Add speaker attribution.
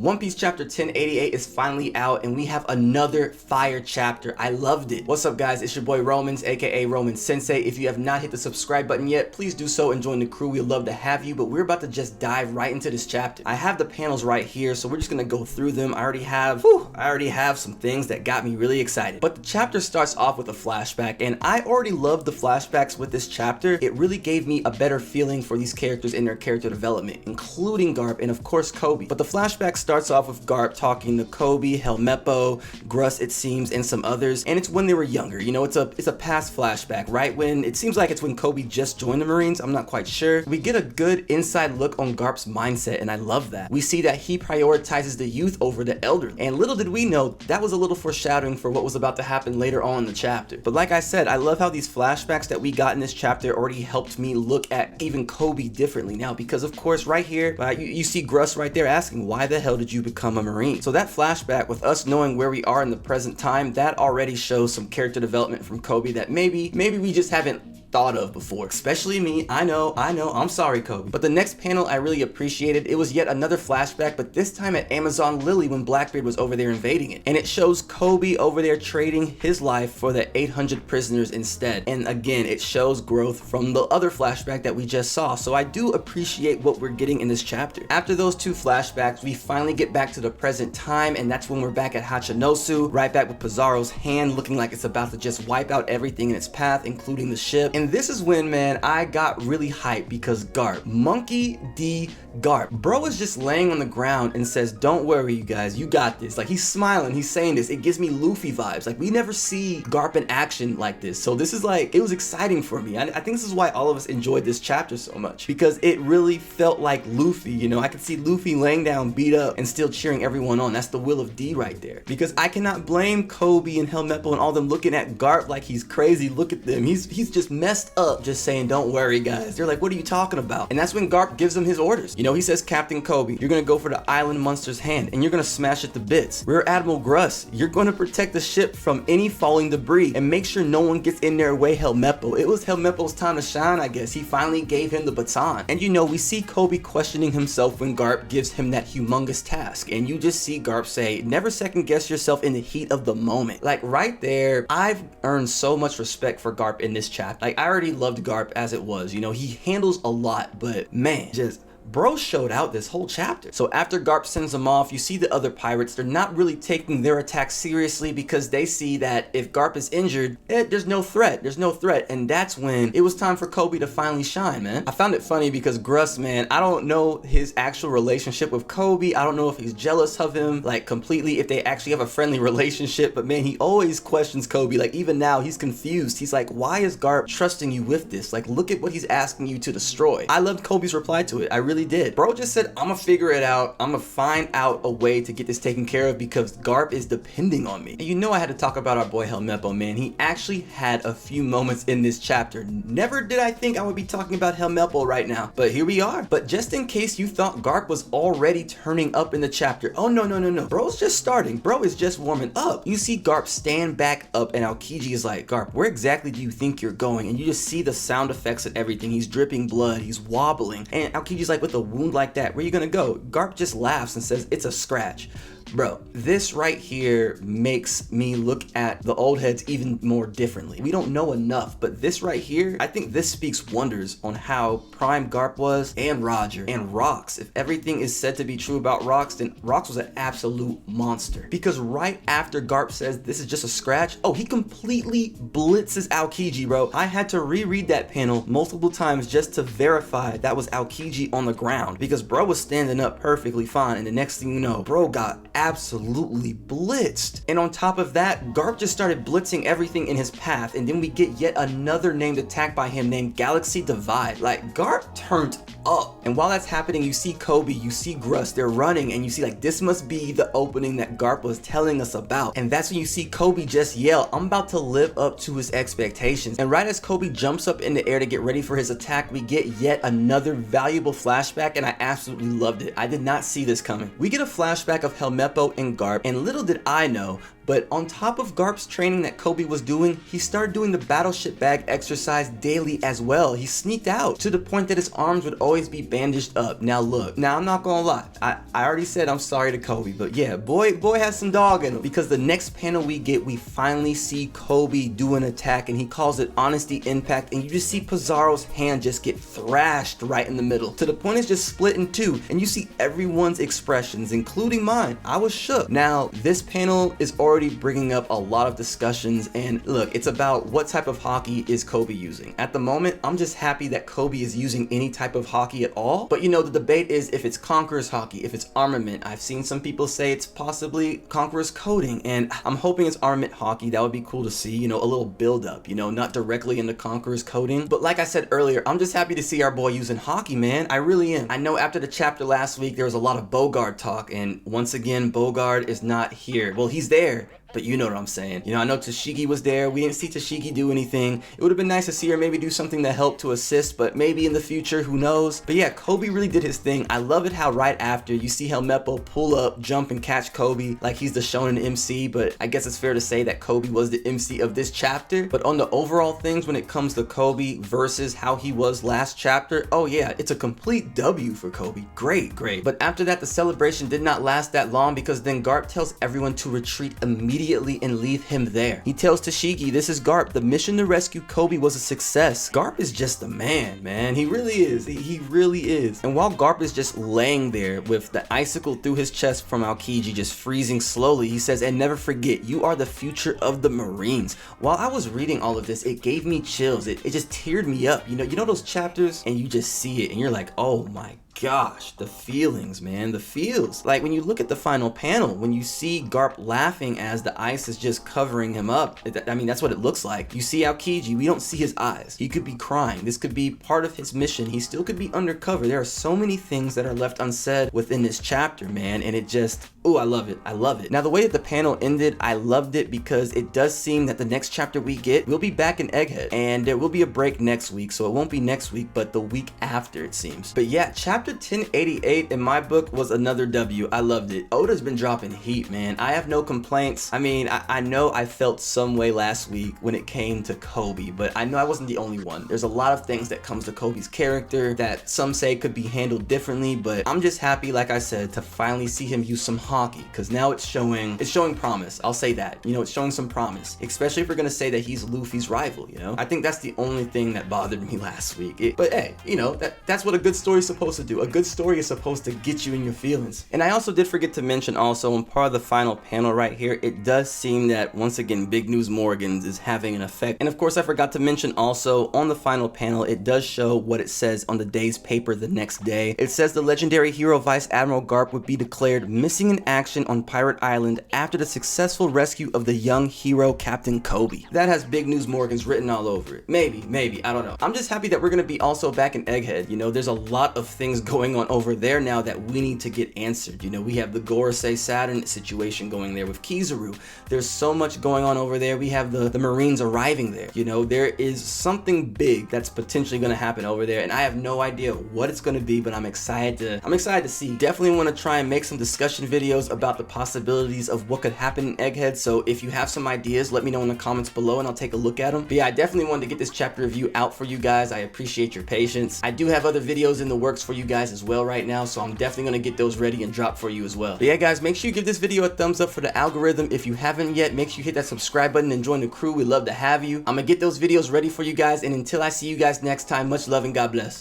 Speaker 1: One Piece chapter 1088 is finally out and we have another fire chapter. I loved it. What's up guys, it's your boy Romans, aka Roman Sensei. If you have not hit the subscribe button yet, please do so and join the crew. We'd love to have you, but we're about to just dive right into this chapter. I have the panels right here, so we're just gonna go through them. I already have some things that got me really excited. But the chapter starts off with a flashback, and I already loved the flashbacks with this chapter. It really gave me a better feeling for these characters in their character development, including Garp and of course Koby. But the flashback starts off with Garp talking to Koby, Helmeppo, Gruss it seems, and some others, and it's when they were younger. You know, it's a past flashback, right? When it seems like it's when Koby just joined the Marines. I'm not quite sure. We get a good inside look on Garp's mindset, and I love that. We see that he prioritizes the youth over the elderly, and little did we know that was a little foreshadowing for what was about to happen later on in the chapter. But like I said, I love how these flashbacks that we got in this chapter already helped me look at even Koby differently now, because of course right here you see Gruss right there asking, why the hell did you become a Marine? So that flashback, with us knowing where we are in the present time, that already shows some character development from Koby that maybe we just haven't thought of before, especially me. I know, I'm sorry Koby. But the next panel I really appreciated. It was yet another flashback, but this time at Amazon Lily when Blackbeard was over there invading it, and it shows Koby over there trading his life for the 800 prisoners instead. And again, it shows growth from the other flashback that we just saw, so I do appreciate what we're getting in this chapter. After those two flashbacks, we finally get back to the present time, and that's when we're back at Hachinosu, right back with Pizarro's hand looking like it's about to just wipe out everything in its path, including the ship. And this is when, man, I got really hyped because Garp, Monkey D. Garp, bro is just laying on the ground and says, don't worry you guys, you got this. Like, he's smiling, he's saying this. It gives me Luffy vibes. Like, we never see Garp in action like this. So this is like, it was exciting for me. I think this is why all of us enjoyed this chapter so much, because it really felt like Luffy. You know, I could see Luffy laying down beat up and still cheering everyone on. That's the will of D right there. Because I cannot blame Koby and Helmeppo and all them looking at Garp like he's crazy. Look at them. He's just messed up just saying, don't worry guys. They're like, what are you talking about? And that's when Garp gives them his orders. You know, he says, Captain Koby, you're gonna go for the island monster's hand and you're gonna smash it to bits. Rear Admiral Gruss, you're gonna protect the ship from any falling debris and make sure no one gets in their way. Helmeppo, it was Helmeppo's time to shine, I guess. He finally gave him the baton. And you know, we see Koby questioning himself when Garp gives him that humongous task, and you just see Garp say, never second guess yourself in the heat of the moment. Like, right there, I've earned so much respect for Garp in this chapter. Like, I already loved Garp as it was. You know, he handles a lot, but man, just bro showed out this whole chapter. So after Garp sends them off, you see the other pirates. They're not really taking their attack seriously because they see that if Garp is injured, there's no threat. There's no threat. And that's when it was time for Koby to finally shine, man. I found it funny because Gruss, man, I don't know his actual relationship with Koby. I don't know if he's jealous of him, like completely, if they actually have a friendly relationship. But man, he always questions Koby. Like, even now, he's confused. He's like, why is Garp trusting you with this? Like, look at what he's asking you to destroy. I loved Koby's reply to it. I really did. Bro just said, I'm gonna figure it out. I'm gonna find out a way to get this taken care of because Garp is depending on me. And you know I had to talk about our boy Helmeppo, man. He actually had a few moments in this chapter. Never did I think I would be talking about Helmeppo right now, but here we are. But just in case you thought Garp was already turning up in the chapter, oh no. Bro's just starting. Bro is just warming up. You see Garp stand back up and Aokiji is like, Garp, where exactly do you think you're going? And you just see the sound effects and everything. He's dripping blood, he's wobbling, and Aokiji's like, with a wound like that, where you gonna go? Garp just laughs and says, it's a scratch. Bro, this right here makes me look at the old heads even more differently. We don't know enough, but this right here, I think this speaks wonders on how prime Garp was, and Roger, and Rox. If everything is said to be true about Rox, then Rox was an absolute monster. Because right after Garp says this is just a scratch, oh, he completely blitzes Aokiji, bro. I had to reread that panel multiple times just to verify that was Aokiji on the ground, because bro was standing up perfectly fine, and the next thing you know, bro got absolutely blitzed. And on top of that, Garp just started blitzing everything in his path, and then we get yet another named attack by him named Galaxy Divide. Like, Garp turned up. And while that's happening, you see Koby, you see Gruss, they're running, and you see like, this must be the opening that Garp was telling us about. And that's when you see Koby just yell, I'm about to live up to his expectations. And right as Koby jumps up in the air to get ready for his attack, we get yet another valuable flashback, and I absolutely loved it. I did not see this coming. We get a flashback of Helmeppo and Garp, and little did I know, But on top of Garp's training that Kobe was doing, he started doing the battleship bag exercise daily as well. He sneaked out to the point that his arms would always be bandaged up. Now look, now I'm not gonna lie, I already said I'm sorry to Kobe, but yeah, boy has some dog in him, because the next panel we get, we finally see Kobe do an attack, and he calls it Honesty Impact, and you just see Pizarro's hand just get thrashed right in the middle, to the point it's just split in two, and you see everyone's expressions, including mine. I was shook. Now, this panel is already bringing up a lot of discussions, and look, it's about what type of hockey is Kobe using. At the moment, I'm just happy that Kobe is using any type of hockey at all, but you know, the debate is if it's Conqueror's hockey, if it's armament. I've seen some people say it's possibly Conqueror's coding, and I'm hoping it's armament hockey. That would be cool to see, you know, a little build up, you know, not directly into Conqueror's coding. But like I said earlier, I'm just happy to see our boy using hockey, man. I really am. I know after the chapter last week, there was a lot of Bogard talk, and once again, Bogard is not here. Well, he's there, but you know what I'm saying. You know, I know Tashigi was there. We didn't see Tashigi do anything. It would have been nice to see her maybe do something to help to assist, but maybe in the future, who knows? But yeah, Kobe really did his thing. I love it how right after you see Helmeppo pull up, jump, and catch Kobe like he's the shonen MC, but I guess it's fair to say that Kobe was the MC of this chapter. But on the overall things when it comes to Kobe versus how he was last chapter, oh yeah, it's a complete W for Kobe. Great. But after that, the celebration did not last that long, because then Garp tells everyone to retreat immediately and leave him there. He tells Tashigi, this is Garp, the mission to rescue Kobe was a success. Garp is just a man. He really is. He really is. And while Garp is just laying there with the icicle through his chest from Aokiji just freezing slowly, he says, and never forget, you are the future of the Marines. While I was reading all of this, it gave me chills. It just teared me up. You know those chapters and you just see it and you're like, oh my gosh, the feelings, man, the feels. Like when you look at the final panel, when you see Garp laughing as the ice is just covering him up, I mean, that's what it looks like. You see Aokiji, we don't see his eyes. He could be crying. This could be part of his mission. He still could be undercover. There are so many things that are left unsaid within this chapter, man, and it just, oh, I love it. I love it. Now, the way that the panel ended, I loved it, because it does seem that the next chapter we get, we'll be back in Egghead, and there will be a break next week, so it won't be next week, but the week after, it seems. But yeah, chapter 1088 in my book was another W. I loved it. Oda's been dropping heat, man. I have no complaints. I mean, I know I felt some way last week when it came to Kobe, but I know I wasn't the only one. There's a lot of things that comes to Kobe's character that some say could be handled differently, but I'm just happy, like I said, to finally see him use some hockey, because now it's showing promise. I'll say that. You know, it's showing some promise, especially if we're gonna say that he's Luffy's rival, you know? I think that's the only thing that bothered me last week. But hey, you know, that's what a good story's supposed to do. A good story is supposed to get you in your feelings. And I also did forget to mention also, in part of the final panel right here, it does seem that once again Big News Morgans is having an effect. And of course, I forgot to mention also on the final panel, it does show what it says on the day's paper the next day. It says the legendary hero Vice Admiral Garp would be declared missing in action on Pirate Island after the successful rescue of the young hero Captain Kobe. That has Big News Morgans written all over it. Maybe, I don't know. I'm just happy that we're gonna be also back in Egghead. You know, there's a lot of things going on over there now that we need to get answered. You know, we have the Gorosei Saturn situation going there with Kizaru. There's so much going on over there. We have the Marines arriving there. You know, there is something big that's potentially going to happen over there, and I have no idea what it's going to be, but I'm excited to see. Definitely want to try and make some discussion videos about the possibilities of what could happen in Egghead, so if you have some ideas, let me know in the comments below and I'll take a look at them. But yeah, I definitely wanted to get this chapter review out for you guys. I appreciate your patience. I do have other videos in the works for you guys as well right now, so I'm definitely going to get those ready and drop for you as well. But yeah, guys, make sure you give this video a thumbs up for the algorithm. If you haven't yet, make sure you hit that subscribe button and join the crew. We'd love to have you. I'm going to get those videos ready for you guys, and until I see you guys next time, much love and God bless.